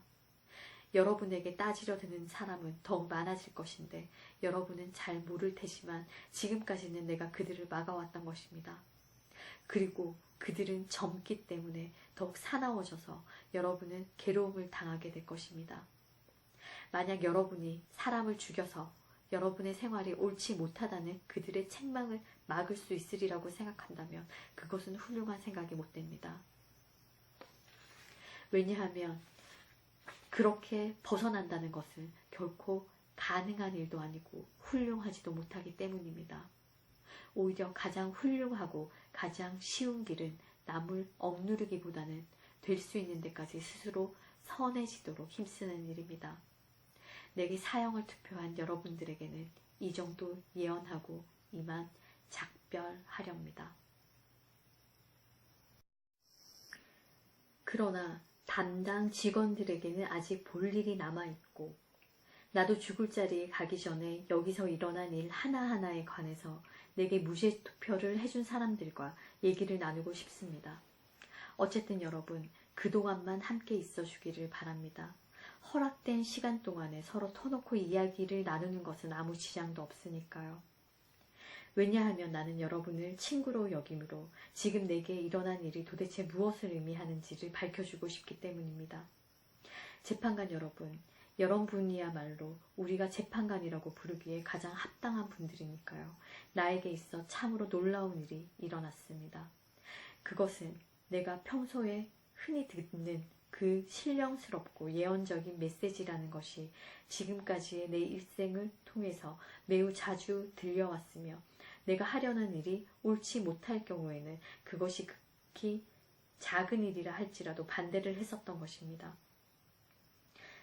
여러분에게 따지려 드는 사람은 더욱 많아질 것인데 여러분은 잘 모를 테지만 지금까지는 내가 그들을 막아왔던 것입니다. 그리고 그들은 젊기 때문에 더욱 사나워져서 여러분은 괴로움을 당하게 될 것입니다. 만약 여러분이 사람을 죽여서 여러분의 생활이 옳지 못하다는 그들의 책망을 막을 수 있으리라고 생각한다면 그것은 훌륭한 생각이 못 됩니다. 왜냐하면 그렇게 벗어난다는 것은 결코 가능한 일도 아니고 훌륭하지도 못하기 때문입니다. 오히려 가장 훌륭하고 가장 쉬운 길은 남을 억누르기보다는 될 수 있는 데까지 스스로 선해지도록 힘쓰는 일입니다. 내게 사형을 투표한 여러분들에게는 이 정도 예언하고 이만 작별하렵니다. 그러나 담당 직원들에게는 아직 볼 일이 남아있고 나도 죽을 자리에 가기 전에 여기서 일어난 일 하나하나에 관해서 내게 무죄 투표를 해준 사람들과 얘기를 나누고 싶습니다. 어쨌든 여러분, 그동안만 함께 있어 주기를 바랍니다. 허락된 시간 동안에 서로 터놓고 이야기를 나누는 것은 아무 지장도 없으니까요. 왜냐하면 나는 여러분을 친구로 여김으로 지금 내게 일어난 일이 도대체 무엇을 의미하는지를 밝혀주고 싶기 때문입니다. 재판관 여러분, 여러분이야말로 우리가 재판관이라고 부르기에 가장 합당한 분들이니까요. 나에게 있어 참으로 놀라운 일이 일어났습니다. 그것은 내가 평소에 흔히 듣는 그 신령스럽고 예언적인 메시지라는 것이 지금까지의 내 일생을 통해서 매우 자주 들려왔으며 내가 하려는 일이 옳지 못할 경우에는 그것이 극히 작은 일이라 할지라도 반대를 했었던 것입니다.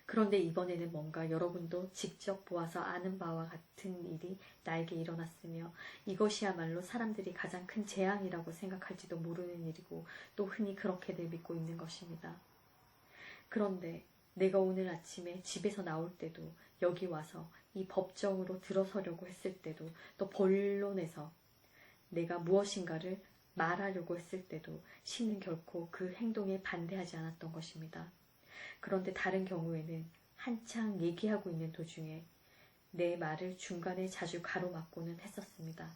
그런데 이번에는 뭔가 여러분도 직접 보아서 아는 바와 같은 일이 나에게 일어났으며 이것이야말로 사람들이 가장 큰 재앙이라고 생각할지도 모르는 일이고 또 흔히 그렇게들 믿고 있는 것입니다. 그런데 내가 오늘 아침에 집에서 나올 때도 여기 와서 이 법정으로 들어서려고 했을 때도 또 본론에서 내가 무엇인가를 말하려고 했을 때도 신은 결코 그 행동에 반대하지 않았던 것입니다. 그런데 다른 경우에는 한창 얘기하고 있는 도중에 내 말을 중간에 자주 가로막고는 했었습니다.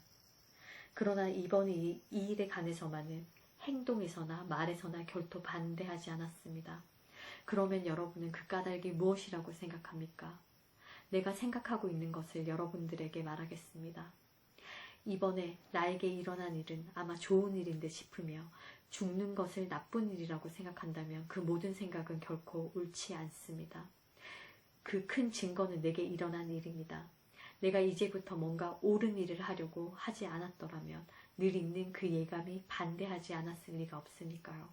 그러나 이번에 이 일에 관해서만은 행동에서나 말에서나 결코 반대하지 않았습니다. 그러면 여러분은 그 까닭이 무엇이라고 생각합니까? 내가 생각하고 있는 것을 여러분들에게 말하겠습니다. 이번에 나에게 일어난 일은 아마 좋은 일인데 싶으며 죽는 것을 나쁜 일이라고 생각한다면 그 모든 생각은 결코 옳지 않습니다. 그 큰 증거는 내게 일어난 일입니다. 내가 이제부터 뭔가 옳은 일을 하려고 하지 않았더라면 늘 있는 그 예감이 반대하지 않았을 리가 없으니까요.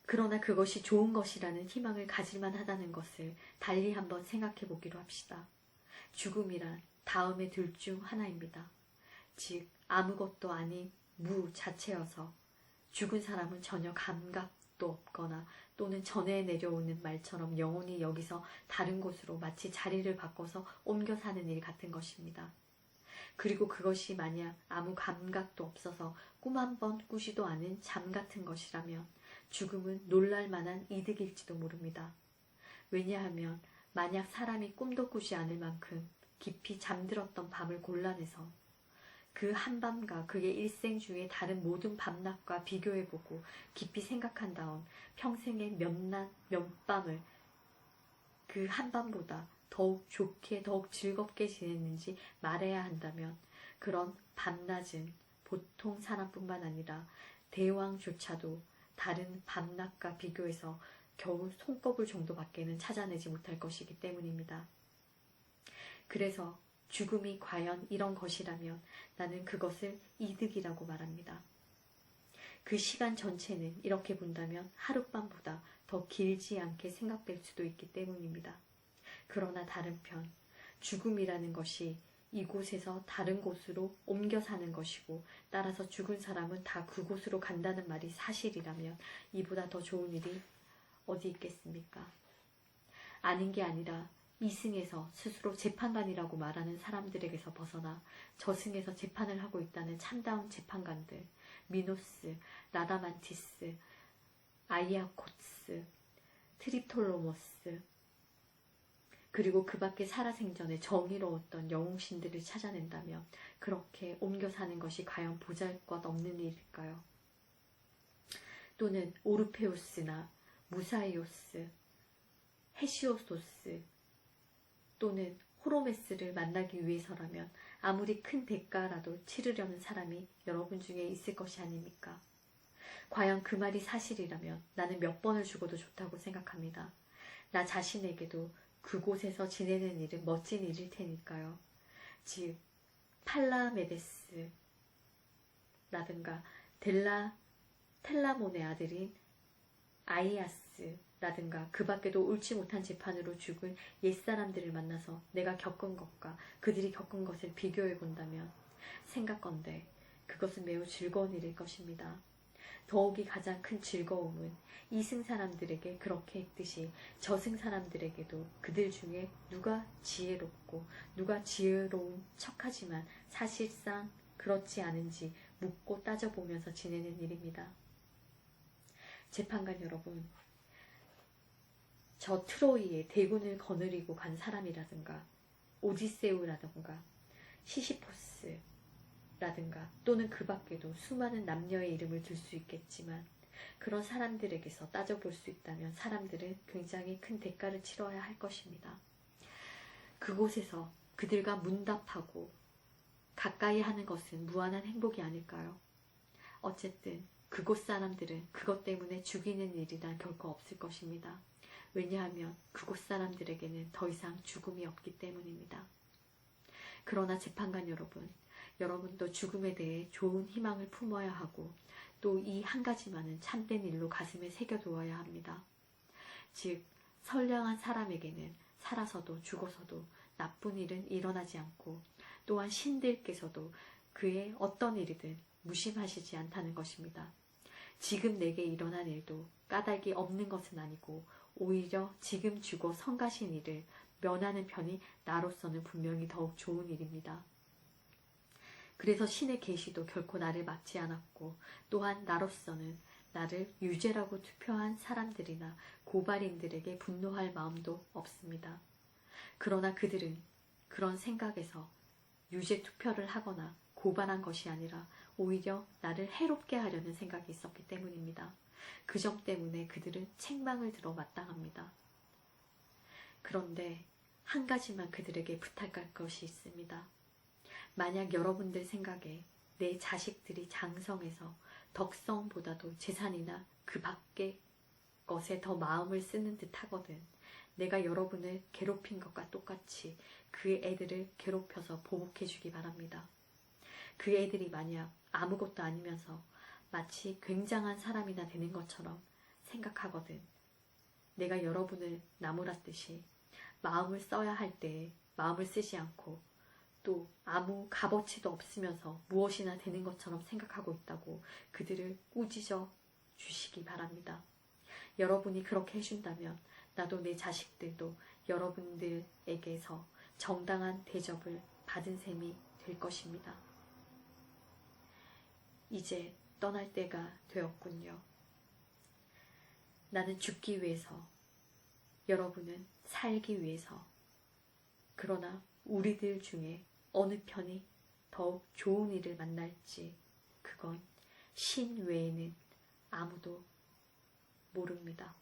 그러나 그것이 좋은 것이라는 희망을 가질만 하다는 것을 달리 한번 생각해 보기로 합시다. 죽음이란 다음에 둘 중 하나입니다. 즉 아무것도 아닌 무 자체여서 죽은 사람은 전혀 감각도 없거나 또는 전에 내려오는 말처럼 영혼이 여기서 다른 곳으로 마치 자리를 바꿔서 옮겨 사는 일 같은 것입니다. 그리고 그것이 만약 아무 감각도 없어서 꿈 한 번 꾸지도 않은 잠 같은 것이라면 죽음은 놀랄만한 이득일지도 모릅니다. 왜냐하면 만약 사람이 꿈도 꾸지 않을 만큼 깊이 잠들었던 밤을 골라내서 그 한밤과 그의 일생 중의 다른 모든 밤낮과 비교해보고 깊이 생각한 다음 평생의 몇낮 몇 밤을 그 한밤보다 더욱 좋게 더욱 즐겁게 지냈는지 말해야 한다면 그런 밤낮은 보통 사람뿐만 아니라 대왕조차도 다른 밤낮과 비교해서 겨우 손꼽을 정도밖에는 찾아내지 못할 것이기 때문입니다. 그래서 죽음이 과연 이런 것이라면 나는 그것을 이득이라고 말합니다. 그 시간 전체는 이렇게 본다면 하룻밤보다 더 길지 않게 생각될 수도 있기 때문입니다. 그러나 다른 편, 죽음이라는 것이 이곳에서 다른 곳으로 옮겨 사는 것이고 따라서 죽은 사람은 다 그곳으로 간다는 말이 사실이라면 이보다 더 좋은 일이 어디 있겠습니까? 아닌 게 아니라 이승에서 스스로 재판관이라고 말하는 사람들에게서 벗어나 저승에서 재판을 하고 있다는 참다운 재판관들, 미노스, 라다만티스, 아이아코스, 트리톨로모스, 그리고 그 밖에 살아생전에 정의로웠던 영웅신들을 찾아낸다면 그렇게 옮겨 사는 것이 과연 보잘것없는 일일까요? 또는 오르페우스나 무사이오스, 헤시오소스 또는 호로메스를 만나기 위해서라면 아무리 큰 대가라도 치르려는 사람이 여러분 중에 있을 것이 아닙니까? 과연 그 말이 사실이라면 나는 몇 번을 죽어도 좋다고 생각합니다. 나 자신에게도 그곳에서 지내는 일은 멋진 일일 테니까요. 즉 팔라메데스라든가 텔라몬의 아들인 아이아스라든가 그 밖에도 옳지 못한 재판으로 죽은 옛사람들을 만나서 내가 겪은 것과 그들이 겪은 것을 비교해 본다면 생각건대 그것은 매우 즐거운 일일 것입니다. 더욱이 가장 큰 즐거움은 이승 사람들에게 그렇게 했듯이 저승 사람들에게도 그들 중에 누가 지혜롭고 누가 지혜로운 척하지만 사실상 그렇지 않은지 묻고 따져보면서 지내는 일입니다. 재판관 여러분, 저 트로이에 대군을 거느리고 간 사람이라든가 오디세우라든가 시시포스라든가 또는 그 밖에도 수많은 남녀의 이름을 들 수 있겠지만 그런 사람들에게서 따져볼 수 있다면 사람들은 굉장히 큰 대가를 치러야 할 것입니다. 그곳에서 그들과 문답하고 가까이 하는 것은 무한한 행복이 아닐까요? 어쨌든 그곳 사람들은 그것 때문에 죽이는 일이란 결코 없을 것입니다. 왜냐하면 그곳 사람들에게는 더 이상 죽음이 없기 때문입니다. 그러나 재판관 여러분, 여러분도 죽음에 대해 좋은 희망을 품어야 하고 또 이 한 가지만은 참된 일로 가슴에 새겨두어야 합니다. 즉 선량한 사람에게는 살아서도 죽어서도 나쁜 일은 일어나지 않고 또한 신들께서도 그의 어떤 일이든 무심하시지 않다는 것입니다. 지금 내게 일어난 일도 까닭이 없는 것은 아니고 오히려 지금 죽어 성가신 일을 면하는 편이 나로서는 분명히 더욱 좋은 일입니다. 그래서 신의 계시도 결코 나를 막지 않았고 또한 나로서는 나를 유죄라고 투표한 사람들이나 고발인들에게 분노할 마음도 없습니다. 그러나 그들은 그런 생각에서 유죄 투표를 하거나 고발한 것이 아니라 오히려 나를 해롭게 하려는 생각이 있었기 때문입니다. 그 점 때문에 그들은 책망을 들어 마땅합니다. 그런데 한 가지만 그들에게 부탁할 것이 있습니다. 만약 여러분들 생각에 내 자식들이 장성해서 덕성보다도 재산이나 그 밖의 것에 더 마음을 쓰는 듯 하거든 내가 여러분을 괴롭힌 것과 똑같이 그 애들을 괴롭혀서 보복해 주기 바랍니다. 그 애들이 만약 아무것도 아니면서 마치 굉장한 사람이나 되는 것처럼 생각하거든 내가 여러분을 나무랐듯이 마음을 써야 할 때에 마음을 쓰지 않고 또 아무 값어치도 없으면서 무엇이나 되는 것처럼 생각하고 있다고 그들을 꾸짖어 주시기 바랍니다. 여러분이 그렇게 해준다면 나도 내 자식들도 여러분들에게서 정당한 대접을 받은 셈이 될 것입니다. 이제 떠날 때가 되었군요. 나는 죽기 위해서, 여러분은 살기 위해서. 그러나 우리들 중에 어느 편이 더욱 좋은 일을 만날지 그건 신 외에는 아무도 모릅니다.